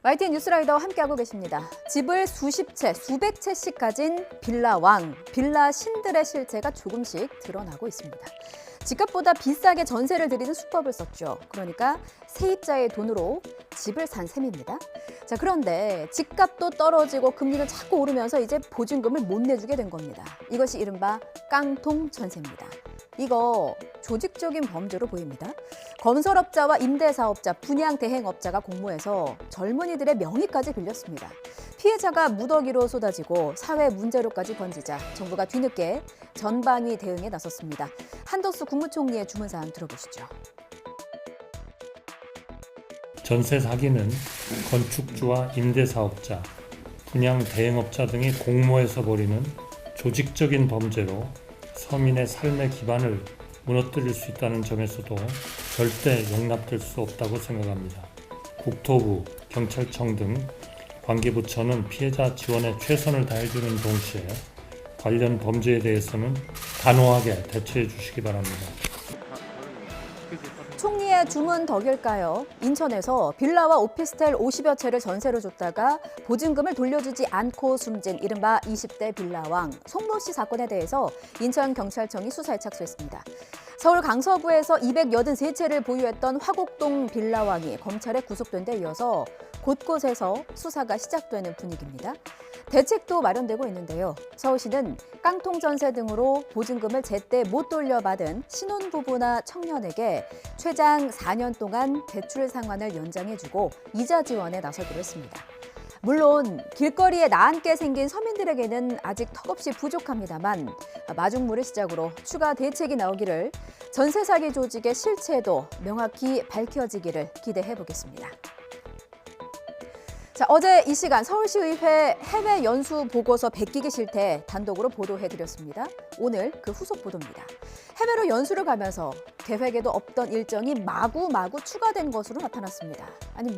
YTN 뉴스라이더와 함께하고 계십니다. 집을 수십 채, 수백 채씩 가진 빌라왕, 빌라 신들의 실체가 조금씩 드러나고 있습니다. 집값보다 비싸게 전세를 드리는 수법을 썼죠. 그러니까 세입자의 돈으로 집을 산 셈입니다. 자, 그런데 집값도 떨어지고 금리는 자꾸 오르면서 이제 보증금을 못 내주게 된 겁니다. 이것이 이른바 깡통 전세입니다. 이거 조직적인 범죄로 보입니다. 건설업자와 임대사업자, 분양 대행업자가 공모해서 젊은이들의 명의까지 빌렸습니다. 피해자가 무더기로 쏟아지고 사회 문제로까지 번지자 정부가 뒤늦게 전방위 대응에 나섰습니다. 한덕수 국무총리의 주문사항 들어보시죠. 전세 사기는 건축주와 임대사업자, 분양 대행업자 등이 공모해서 벌이는 조직적인 범죄로 서민의 삶의 기반을 무너뜨릴 수 있다는 점에서도 절대 용납될 수 없다고 생각합니다. 국토부, 경찰청 등 관계부처는 피해자 지원에 최선을 다해주는 동시에 관련 범죄에 대해서는 단호하게 대처해 주시기 바랍니다. 총리의 주문 덕일까요? 인천에서 빌라와 오피스텔 50여 채를 전세로 줬다가 보증금을 돌려주지 않고 숨진 이른바 20대 빌라왕 송모 씨 사건에 대해서 인천경찰청이 수사에 착수했습니다. 서울 강서구에서 283채를 보유했던 화곡동 빌라왕이 검찰에 구속된 데 이어서 곳곳에서 수사가 시작되는 분위기입니다. 대책도 마련되고 있는데요. 서울시는 깡통 전세 등으로 보증금을 제때 못 돌려받은 신혼부부나 청년에게 최장 4년 동안 대출 상환을 연장해주고 이자 지원에 나서기로 했습니다. 물론 길거리에 나앉게 생긴 서민들에게는 아직 턱없이 부족합니다만 마중물을 시작으로 추가 대책이 나오기를 전세 사기 조직의 실체도 명확히 밝혀지기를 기대해 보겠습니다. 자, 어제 이 시간 서울시의회 해외 연수 보고서 베끼기 실태 단독으로 보도해드렸습니다. 오늘 그 후속 보도입니다. 해외로 연수를 가면서 계획에도 없던 일정이 마구마구 추가된 것으로 나타났습니다. 아니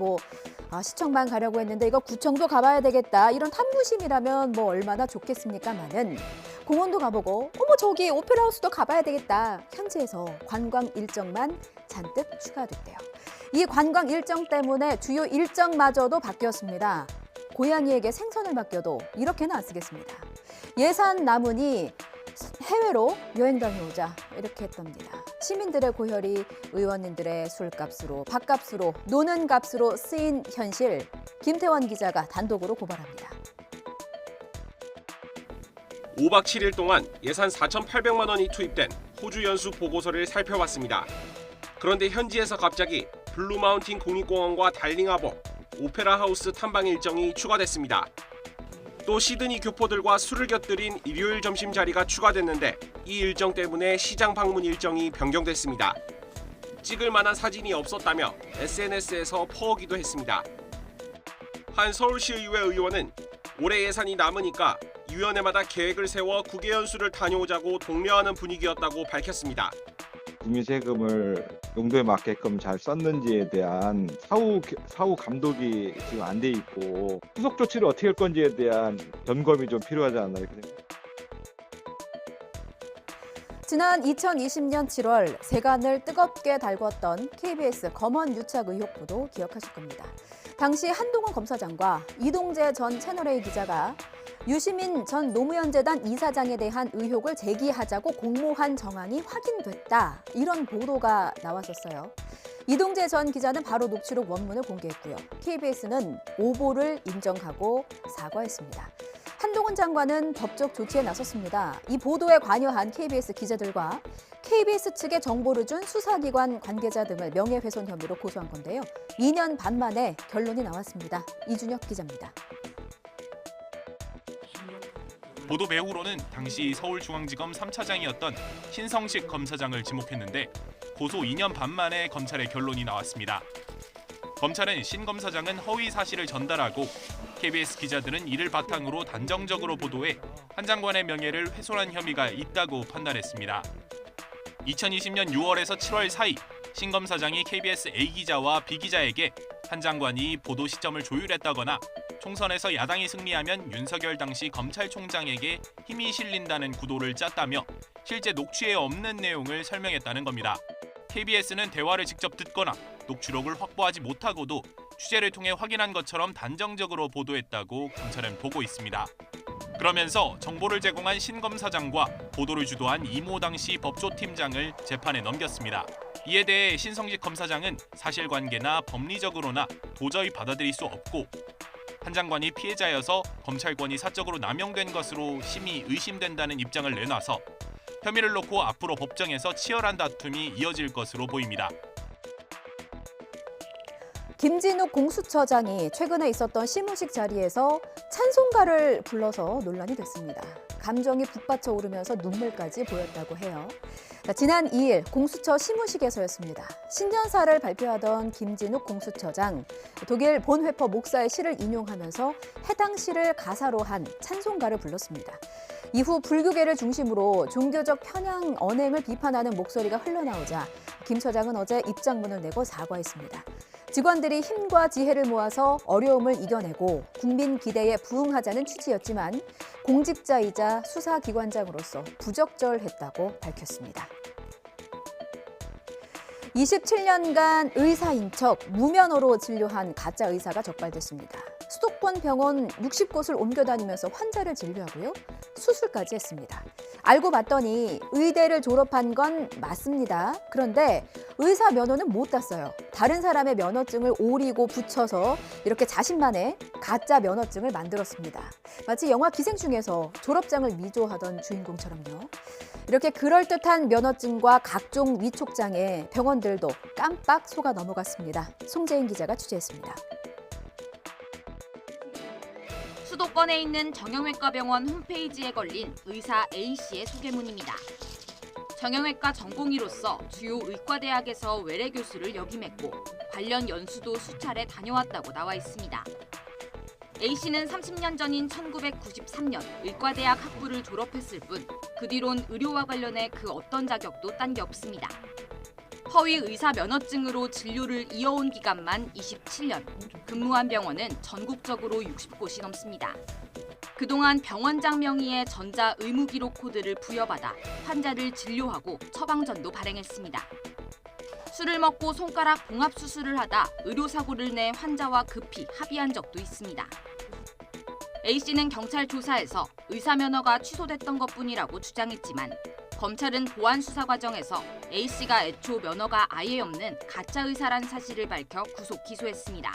시청만 가려고 했는데 이거 구청도 가봐야 되겠다. 이런 탐구심이라면 얼마나 좋겠습니까마는 공원도 가보고 저기 오페라하우스도 가봐야 되겠다. 현지에서 관광 일정만 잔뜩 추가됐대요. 이 관광 일정 때문에 주요 일정마저도 바뀌었습니다. 고양이에게 생선을 맡겨도 이렇게는 안 쓰겠습니다. 예산 남으니 해외로 여행 다녀오자 이렇게 했답니다. 시민들의 고혈이 의원님들의 술값으로 밥값으로 노는 값으로 쓰인 현실 김태원 기자가 단독으로 고발합니다. 5박 7일 동안 예산 4,800만 원이 투입된 호주 연수 보고서를 살펴봤습니다. 그런데 현지에서 갑자기 블루마운틴 국립공원과 달링하버, 오페라 하우스 탐방 일정이 추가됐습니다. 또 시드니 교포들과 술을 곁들인 일요일 점심 자리가 추가됐는데 이 일정 때문에 시장 방문 일정이 변경됐습니다. 찍을 만한 사진이 없었다며 SNS에서 퍼오기도 했습니다. 한 서울시의회 의원은 올해 예산이 남으니까 위원회마다 계획을 세워 국외 연수를 다녀오자고 독려하는 분위기였다고 밝혔습니다. 국민 세금을 용도에 맞게끔 잘 썼는지에 대한 사후 감독이 지금 안 돼 있고 후속 조치를 어떻게 할 건지에 대한 점검이 좀 필요하지 않나 이렇게 생각합니다. 지난 2020년 7월 세간을 뜨겁게 달궜던 KBS 검언 유착 의혹 보도 기억하실 겁니다. 당시 한동훈 검사장과 이동재 전 채널A 기자가 유시민 전 노무현재단 이사장에 대한 의혹을 제기하자고 공모한 정황이 확인됐다. 이런 보도가 나왔었어요. 이동재 전 기자는 바로 녹취록 원문을 공개했고요. KBS는 오보를 인정하고 사과했습니다. 한동훈 장관은 법적 조치에 나섰습니다. 이 보도에 관여한 KBS 기자들과 KBS 측에 정보를 준 수사기관 관계자 등을 명예훼손 혐의로 고소한 건데요. 2년 반 만에 결론이 나왔습니다. 이준혁 기자입니다. 보도 배후로는 당시 서울중앙지검 3차장이었던 신성식 검사장을 지목했는데 고소 2년 반 만에 검찰의 결론이 나왔습니다. 검찰은 신 검사장은 허위 사실을 전달하고 KBS 기자들은 이를 바탕으로 단정적으로 보도해 한 장관의 명예를 훼손한 혐의가 있다고 판단했습니다. 2020년 6월에서 7월 사이 신 검사장이 KBS A 기자와 B 기자에게 한 장관이 보도 시점을 조율했다거나 총선에서 야당이 승리하면 윤석열 당시 검찰총장에게 힘이 실린다는 구도를 짰다며 실제 녹취에 없는 내용을 설명했다는 겁니다. KBS는 대화를 직접 듣거나 녹취록을 확보하지 못하고도 취재를 통해 확인한 것처럼 단정적으로 보도했다고 검찰은 보고 있습니다. 그러면서 정보를 제공한 신 검사장과 보도를 주도한 이모 당시 법조팀장을 재판에 넘겼습니다. 이에 대해 신성식 검사장은 사실관계나 법리적으로나 도저히 받아들일 수 없고 한 장관이 피해자여서 검찰권이 사적으로 남용된 것으로 심히 의심된다는 입장을 내놔서 혐의를 놓고 앞으로 법정에서 치열한 다툼이 이어질 것으로 보입니다. 김진욱 공수처장이 최근에 있었던 시무식 자리에서 찬송가를 불러서 논란이 됐습니다. 감정이 북받쳐 오르면서 눈물까지 보였다고 해요. 지난 2일 공수처 시무식에서였습니다. 신년사를 발표하던 김진욱 공수처장, 독일 본회퍼 목사의 시를 인용하면서 해당 시를 가사로 한 찬송가를 불렀습니다. 이후 불교계를 중심으로 종교적 편향 언행을 비판하는 목소리가 흘러나오자 김 처장은 어제 입장문을 내고 사과했습니다. 직원들이 힘과 지혜를 모아서 어려움을 이겨내고 국민 기대에 부응하자는 취지였지만 공직자이자 수사기관장으로서 부적절했다고 밝혔습니다. 27년간 의사인 척 무면허로 진료한 가짜 의사가 적발됐습니다. 수도권 병원 60곳을 옮겨다니면서 환자를 진료하고요. 수술까지 했습니다. 알고 봤더니 의대를 졸업한 건 맞습니다. 그런데 의사 면허는 못 땄어요. 다른 사람의 면허증을 오리고 붙여서 이렇게 자신만의 가짜 면허증을 만들었습니다. 마치 영화 기생충에서 졸업장을 위조하던 주인공처럼요. 이렇게 그럴듯한 면허증과 각종 위촉장에 병원들도 깜빡 속아 넘어갔습니다. 송재인 기자가 취재했습니다. 수도권에 있는 정형외과 병원 홈페이지에 걸린 의사 A씨의 소개문입니다. 정형외과 전공의로서 주요 의과대학에서 외래 교수를 역임했고 관련 연수도 수차례 다녀왔다고 나와 있습니다. A씨는 30년 전인 1993년 의과대학 학부를 졸업했을 뿐 그 뒤론 의료와 관련해 그 어떤 자격도 딴 게 없습니다. 허위 의사 면허증으로 진료를 이어온 기간만 27년, 근무한 병원은 전국적으로 60곳이 넘습니다. 그동안 병원장 명의의 전자 의무기록 코드를 부여받아 환자를 진료하고 처방전도 발행했습니다. 술을 먹고 손가락 봉합 수술을 하다 의료사고를 내 환자와 급히 합의한 적도 있습니다. A씨는 경찰 조사에서 의사 면허가 취소됐던 것뿐이라고 주장했지만 검찰은 보안 수사 과정에서 A씨가 애초 면허가 아예 없는 가짜 의사란 사실을 밝혀 구속 기소했습니다.